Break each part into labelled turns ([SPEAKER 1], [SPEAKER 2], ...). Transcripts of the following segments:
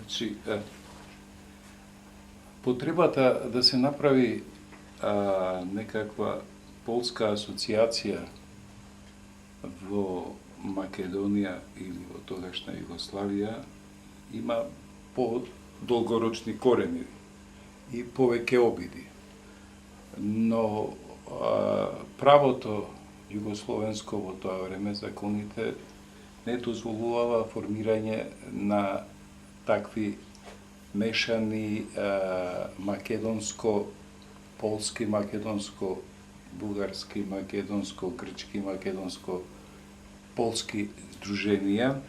[SPEAKER 1] Значи, потребата да се направи некаква полска асоциација во Македонија или во тогашна Југославија има по-долгорочни корени и повеќе обиди. Но правото југословенско во тоа време, законите, не дозволувава формирање на такви мешани македонско-полски, македонско-бугарски, македонско-грчки, македонско-полски здруженија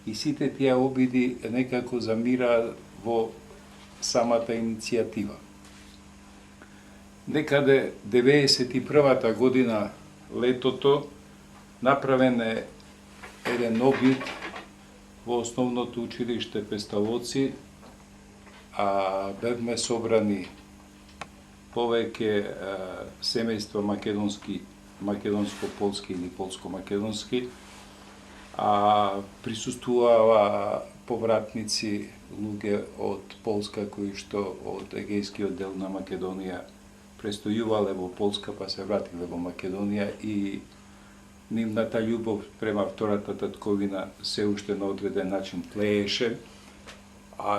[SPEAKER 1] и сите тие обиди некако замираат во самата иницијатива. Некаде 91-та година летото направен е еден обид во основното училиште Песталоци, бевме собрани повеќе семејства македонско-полски или полско-македонски, присуствуваа повратници, луѓе од Полска кои што од Егејскиот дел на Македонија престојувале во Полска па се вратиле во Македонија и нивната љубов према втората татковина се уште на одреден начин тлееше.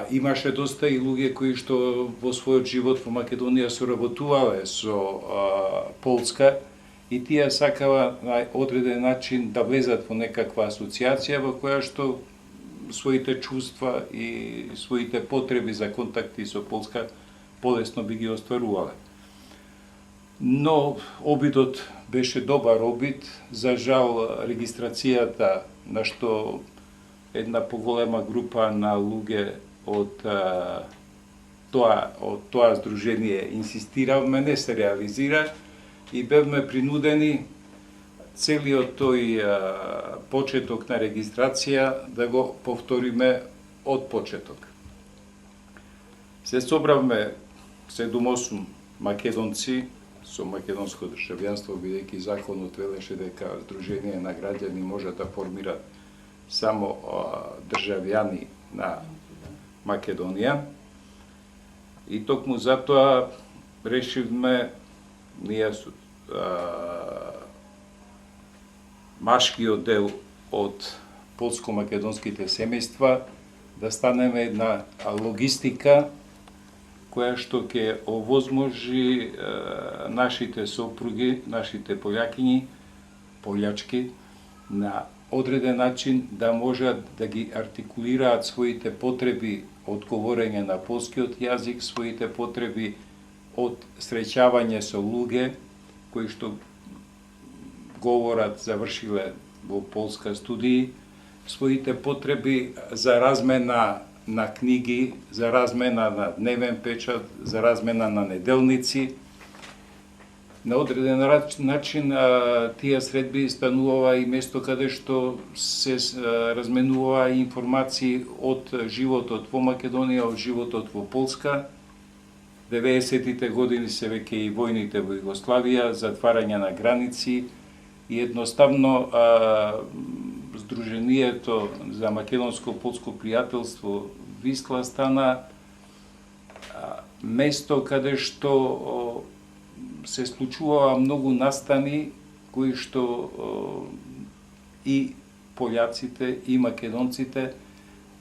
[SPEAKER 1] Имаше доста и луѓе кои што во својот живот во Македонија соработувале со Полска и тие сакава на одреден начин да влезат во некаква асоциација во која што своите чувства и своите потреби за контакти со Полска полесно би ги остварувале. Но обидот беше добар обид, за жал регистрацијата на што една поголема група на луѓе од тоа здружение инсистиравме, не се реализира и бевме принудени целиот тој почеток на регистрација да го повториме од почеток. Се собравме 7-8 македонци со македонско државјанство, бидејќи законот велеше дека здружение на граѓани може да формираат само државјани на Македонија. И токму затоа решивме ние машкиот дел од полско-македонските семејства да станеме една логистика која што ќе овозможи нашите сопруги, нашите полјачки, на одреден начин да можат да ги артикулираат своите потреби од говорење на полскиот јазик, своите потреби од среќавање со луѓе кои што говорат, завршиле во Полска студии, своите потреби за размена на книги, за размена на дневен печат, за размена на неделници. На одреден начин тие средби станува и место каде што се разменува информации од животот во Македонија, од животот во Полска. 90-тите години се веќе и војните во Југославија, затварање на граници и едноставно Здруженијето за македонско-полско пријателство Висла стана место каде што се случуваа многу настани кои што и пољаците и македонците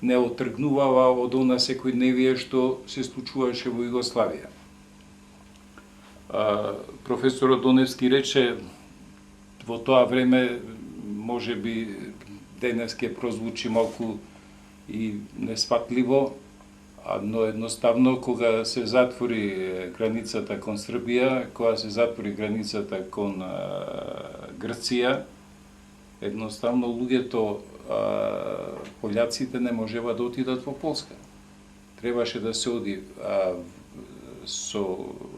[SPEAKER 1] не отргнуваа од она секојдневие што се случуваше во Југославија. Професорот Доневски рече во тоа време, може би денес ќе прозвучи малку и несфатливо, но едноставно кога се затвори границата кон Србија, кога се затвори границата кон Грција, едноставно луѓето, пољаците не можева да отидат во Полска. Требаше да се оди со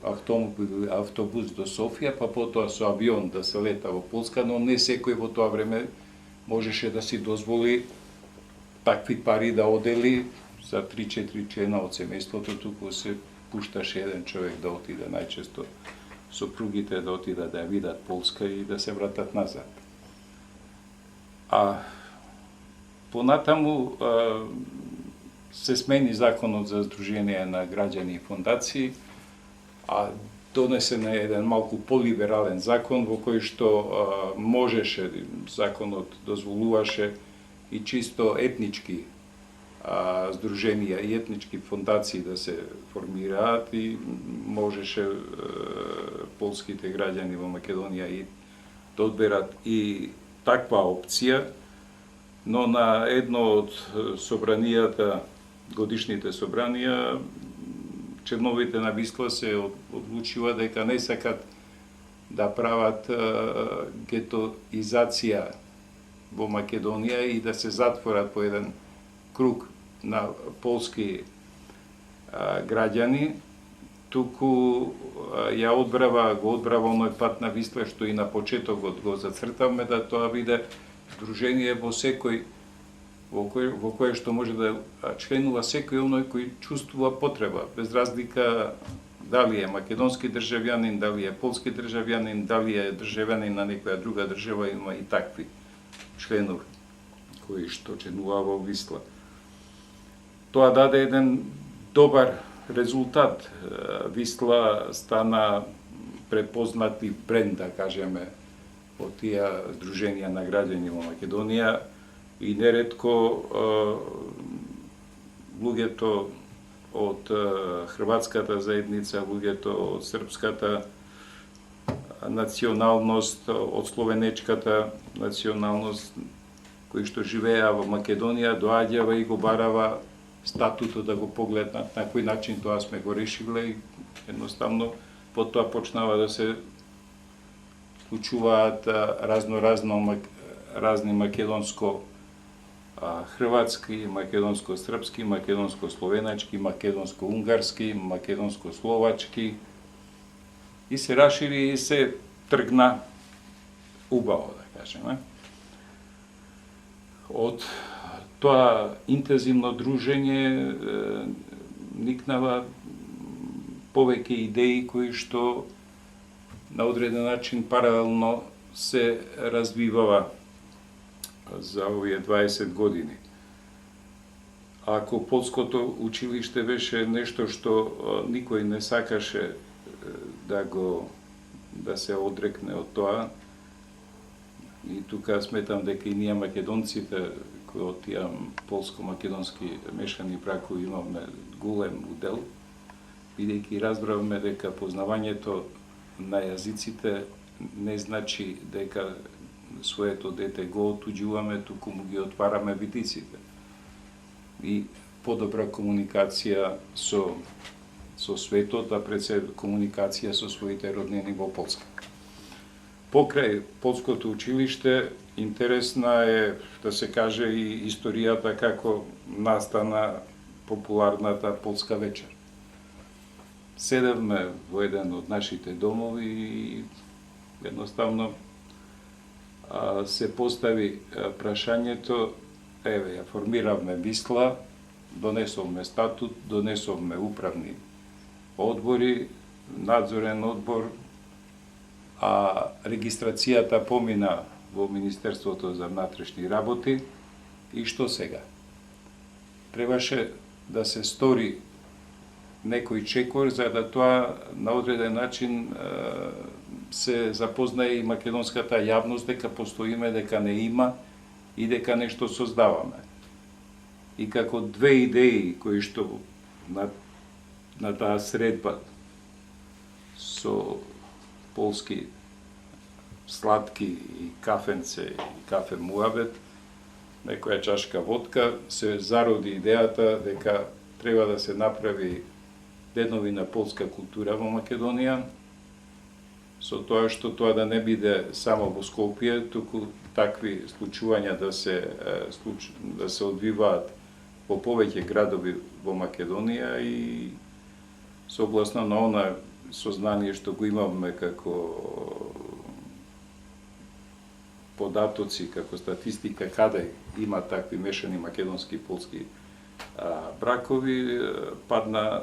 [SPEAKER 1] автобус до Софија, па потоа со авион да се лета во Полска, но не секој во тоа време можеше да си дозволи такви пари да одели за 3-4 члена од семејството, туку се пушташе еден човек да отиде, најчесто сопругите да отидат да ја видат Полска и да се вратат назад. Понатаму се смени законот за Сдружение на граѓани и фондации, а донесен е еден малку полиберален закон во кој што можеше, законот дозволуваше и чисто етнички здруженија и етнички фондации да се формираат и можеше полските граѓани во Македонија и да одберат и таква опција, но на едно од собранијата, годишните собранија, членовите на Висла се одлучува дека не сакат да прават гетоизација во Македонија и да се затворат по еден круг на полски граѓани, туку ја го одбрава оној пат на Висла што и на почетокот го зацртавме, да тоа биде здружение во кое што може да членува секој оној кој чувствува потреба, без разлика дали е македонски државјанин, дали е полски државјанин, дали е државјанин на некоја друга држава, има и такви членови кои што членува во Висла. Тоа даде еден добар резултат. Висла стана препознати бренд, да кажеме, од тие здруженија на граѓани во Македонија и неретко луѓето од хрватската заедница, луѓето од српската националност, од словенечката националност, кои што живееа во Македонија, доаѓава и го барава статутот да го погледнат на кој начин тоа сме го решиле и едноставно потоа почнава да се случуваат разни македонско хрватски, македонско српски, македонско словеначки, македонско унгарски, македонско словачки и се расшири и се тргна убаво, да кажеме. Од тоа интензивно дружење никнава повеќе идеи кои што на одреден начин паралелно се развивава за овие 20 години. Ако полското училиште беше нешто што никој не сакаше да се одрекне од тоа, и тука сметам дека и ние македонците кои од тие полско-македонски мешани бракови имаме голем удел, бидејќи разбравме дека познавањето на јазиците не значи дека своето дете го отуѓуваме, туку му ги отвараме витиците. И подобра комуникација со светот, а пред се комуникација со своите роднини во Полска. Покрај полското училиште, интересна е, да се каже, и историјата како настана популарната полска вечер. Седевме во еден од нашите домови и едноставно се постави прашањето, еве, ја формиравме Висла, донесовме статут, донесовме управни одбори, надзорен одбор, а регистрацијата помина во Министерството за внатрешни работи и што сега? Требаше да се стори некој чекор за да тоа на одреден начин се запознае и македонската јавност дека постоиме, дека не има и дека нешто создаваме. И како две идеи кои што на таа средба со полски сладки и кафенце и кафе муабет, некоја чашка водка, се зароди идејата дека треба да се направи денови на полска култура во Македонија, со тоа што тоа да не биде само во Скопје, туку такви случувања да се одвиваат во повеќе градови во Македонија и согласно на она сознание што го имавме како податоци, како статистика, каде има такви мешани македонски и полски бракови, падна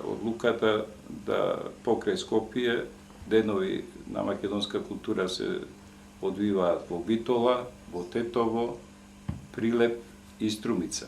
[SPEAKER 1] одлуката да покрај Скопје денови на македонска култура се одвиваат во Битола, во Тетово, Прилеп и Струмица.